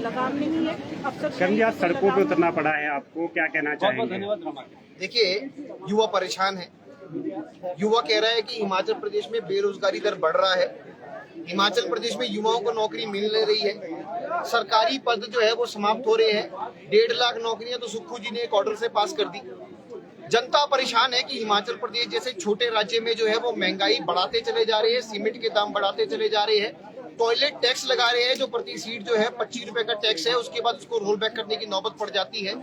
लगाम नहीं है। आज सड़कों पे उतरना पड़ा है, आपको क्या कहना चाहेंगे? देखिए, युवा परेशान है। युवा कह रहा है कि हिमाचल प्रदेश में बेरोजगारी दर बढ़ रहा है, हिमाचल प्रदेश में युवाओं को नौकरी मिल नहीं रही है, सरकारी पद जो है वो समाप्त हो रहे हैं। 1.5 लाख नौकरियां तो सुक्खू जी ने एक ऑर्डर से पास कर दी। जनता परेशान है कि हिमाचल प्रदेश जैसे छोटे राज्य में जो है वो महंगाई बढ़ाते चले जा रहे हैं, सीमेंट के दाम बढ़ाते चले जा रहे हैं, टॉयलेट टैक्स लगा रहे हैं जो प्रति सीट जो है 25 रुपए का टैक्स है, उसके बाद उसको रोल बैक करने की नौबत पड़ जाती है।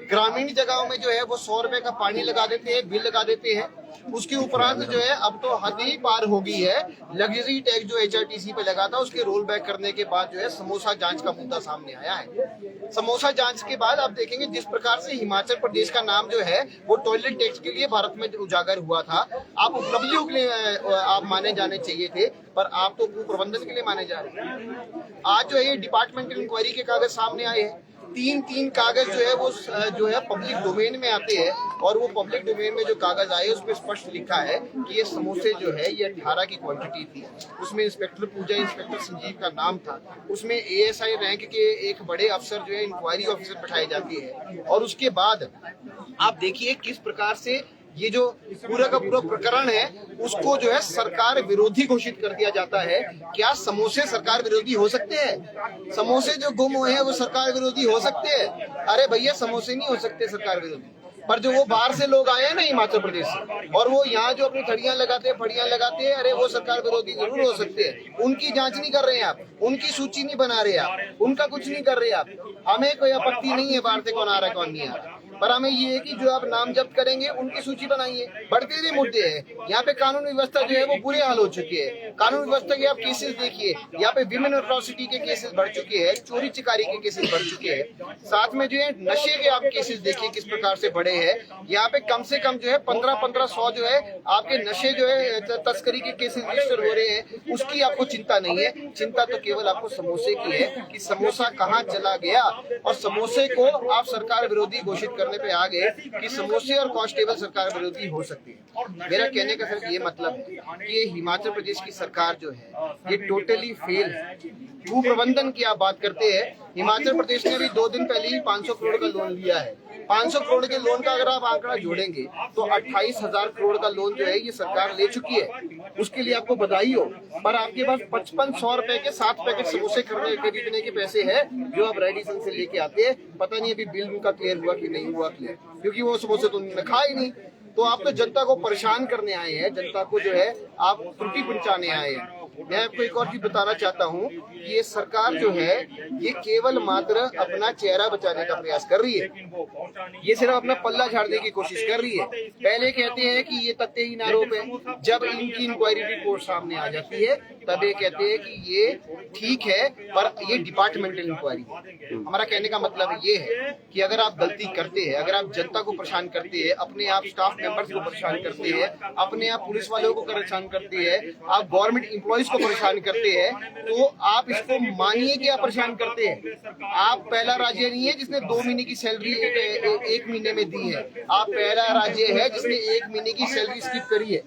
ग्रामीण जगहों में जो है वो 100 रुपए का पानी लगा देते हैं, बिल लगा देते हैं। उसके उपरांत जो है अब तो हद ही पार हो गई है, लग्जरी टैक्स जो HRTC पे लगा था उसके रोल बैक करने के बाद जो है समोसा जांच का मुद्दा सामने आया है। समोसा जांच के बाद आप देखेंगे जिस प्रकार से हिमाचल प्रदेश का नाम जो है वो टॉयलेट टैक्स के लिए भारत में उजागर हुआ था। आप उपलब्धियों के लिए आप माने जाने चाहिए थे, पर आप तो कुप्रबंधन के लिए माने जा रहे हैं। आज जो है ये डिपार्टमेंटल इंक्वायरी के कागज सामने आए हैं। तीन कागज जो है वो जो है पब्लिक डोमेन में आते हैं, और वो पब्लिक डोमेन में जो कागज आए उसमें स्पष्ट लिखा है कि ये समोसे जो है ये 18 की क्वांटिटी थी। उसमें इंस्पेक्टर पूजा, इंस्पेक्टर संजीव का नाम था। उसमें ASI रैंक के एक बड़े अफसर जो है इंक्वायरी ऑफिसर बैठाए जाते हैं। और उसके बाद आप देखिए किस प्रकार से ये जो पूरा का पूरा प्रकरण है उसको जो है सरकार विरोधी घोषित कर दिया जाता है। क्या समोसे सरकार विरोधी हो सकते हैं? समोसे जो गुम हुए हैं वो सरकार विरोधी हो सकते हैं? अरे भैया, समोसे नहीं हो सकते सरकार विरोधी। पर जो वो बाहर से लोग आए हैं ना हिमाचल प्रदेश से, और वो यहाँ जो अपनी फड़ियां लगाते हैं, अरे वो सरकार विरोधी जरूर हो सकते हैं। उनकी जांच नहीं कर रहे हैं आप, उनकी सूची नहीं बना रहे आप, उनका कुछ नहीं कर रहे आप। हमें कोई आपत्ति नहीं है बाहर से कौन आ रहा है कौन नहीं आ रहा, पर हमें ये है कि जो आप नाम जब्त करेंगे उनकी सूची बनाइए। बढ़ते हुए मुद्दे हैं यहाँ पे, कानून व्यवस्था जो है वो बुरे हाल हो चुके हैं। कानून व्यवस्था के आप केसेस देखिए, यहाँ पे विमेन अट्रॉसिटी के केसेस बढ़ चुके हैं, चोरी चिकारी के केसेस बढ़ चुके हैं। साथ में जो है नशे के आप केसेस देखिए किस प्रकार से बढ़े हैं। यहाँ पे कम से कम जो है 1500 जो है आपके नशे जो है तस्करी के केसेस रजिस्टर हो रहे हैं। उसकी आपको चिंता नहीं है, चिंता तो केवल आपको समोसे की है कि समोसा कहाँ चला गया। और समोसे को आप सरकार विरोधी घोषित करने पे आ गए कि समोसे और कांस्टेबल सरकार विरोधी हो सकती है। मेरा कहने का सिर्फ ये मतलब है कि ये हिमाचल प्रदेश की सरकार जो है ये टोटली फेल है। कुप्रबंधन की आप बात करते हैं, हिमाचल प्रदेश ने भी 2 दिन पहले ही 500 करोड़ का लोन लिया है। 500 करोड़ के लोन का अगर आप आंकड़ा जोड़ेंगे तो 28,000 करोड़ का लोन जो है ये सरकार ले चुकी है। उसके लिए आपको बधाई हो, पर आपके पास 5500 रुपए के 7 पैकेट समोसे खरीदने के पैसे है जो आप रेडिसन से लेके आते हैं। पता नहीं अभी बिल उनका क्लियर हुआ कि नहीं हुआ क्लियर, क्योंकि वो समोसे तो उन्होंने खा ही नहीं। तो आप तो जनता को परेशान करने आए हैं, जनता को जो है आप त्रुटि पहुंचाने आए हैं। मैं आपको एक और चीज बताना चाहता हूँ कि ये सरकार जो है ये केवल मात्र अपना चेहरा बचाने का प्रयास कर रही है। ये सिर्फ अपना पल्ला झाड़ने की कोशिश कर रही है। पहले कहते हैं कि ये तथ्यहीन आरोप है, जब इनकी इंक्वायरी रिपोर्ट सामने आ जाती है तब ये कहते हैं कि ये ठीक है, पर ये डिपार्टमेंटल इंक्वायरी है। हमारा कहने का मतलब ये है कि अगर आप गलती करते हैं, अगर आप जनता को परेशान करते हैं, अपने आप स्टाफ मेंबर्स को परेशान करते हैं, अपने आप पुलिस वालों को परेशान करते हैं, आप गवर्नमेंट एम्प्लॉइज को परेशान करते हैं, तो आप इसको मानिए कि आप परेशान करते हैं। आप पहला राज्य नहीं है जिसने 2 महीने की सैलरी 1 महीने में दी है। आप पहला राज्य है जिसने 1 महीने की सैलरी स्किप करी है।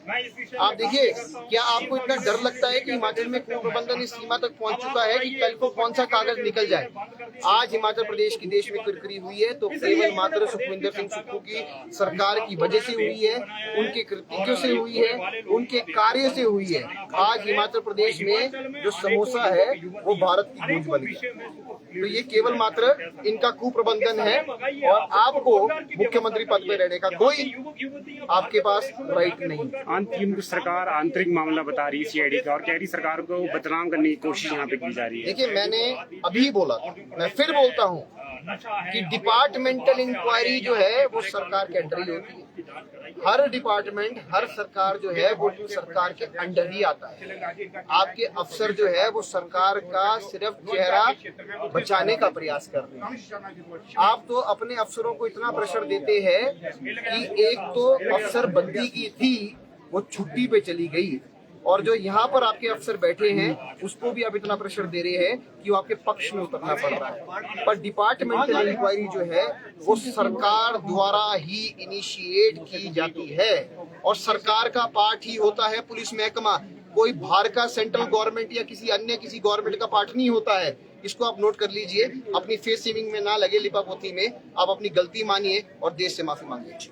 आप देखिए, क्या आपको इतना डर लगता है कि हिमाचल में कुप्रबंधन इस सीमा तक पहुंच चुका है कि कल को कौन सा कागज निकल जाए? आज हिमाचल प्रदेश की देश में किरकिरी हुई है तो केवल मात्र सुखविंदर सिंह सुक्खू की सरकार की वजह से हुई है, उनके कृतियों से हुई है, उनके कार्य से हुई है। आज हिमाचल प्रदेश में जो समोसा है वो भारत की गूंज बन गया। तो ये केवल मात्र इनका कुप्रबंधन है, और आपको मुख्यमंत्री पद पे रहने का कोई आपके पास राइट नहीं। सरकार आंतरिक मामला बता रही है CID का, और कह रही सरकार को बदनाम करने की कोशिश यहाँ पे की जा रही है। देखिए, मैंने अभी बोला, मैं फिर बोलता हूँ कि डिपार्टमेंटल इंक्वायरी जो है वो सरकार के अंडर ही होती है। हर डिपार्टमेंट, हर सरकार जो है वो सरकार के अंडर ही आता है। आपके अफसर जो है वो सरकार का सिर्फ चेहरा बचाने का प्रयास कर रहे हैं। आप तो अपने अफसरों को इतना प्रेशर देते हैं कि एक तो अफसर बंदी की थी वो छुट्टी पे चली गई, और जो यहाँ पर आपके अफसर बैठे हैं उसको भी आप इतना प्रेशर दे रहे हैं कि वो आपके पक्ष में उतरना पड़ रहा है। पर डिपार्टमेंटल इंक्वायरी जो है वो सरकार द्वारा ही इनिशिएट की जाती है, और सरकार का पार्ट ही होता है पुलिस महकमा। कोई बाहर का सेंट्रल गवर्नमेंट या किसी अन्य किसी गवर्नमेंट का पार्ट नहीं होता है। इसको आप नोट कर लीजिए। अपनी फेस सेविंग में ना लगे, लिपापोती में। आप अपनी गलती मानिए और देश से माफी मांगिए।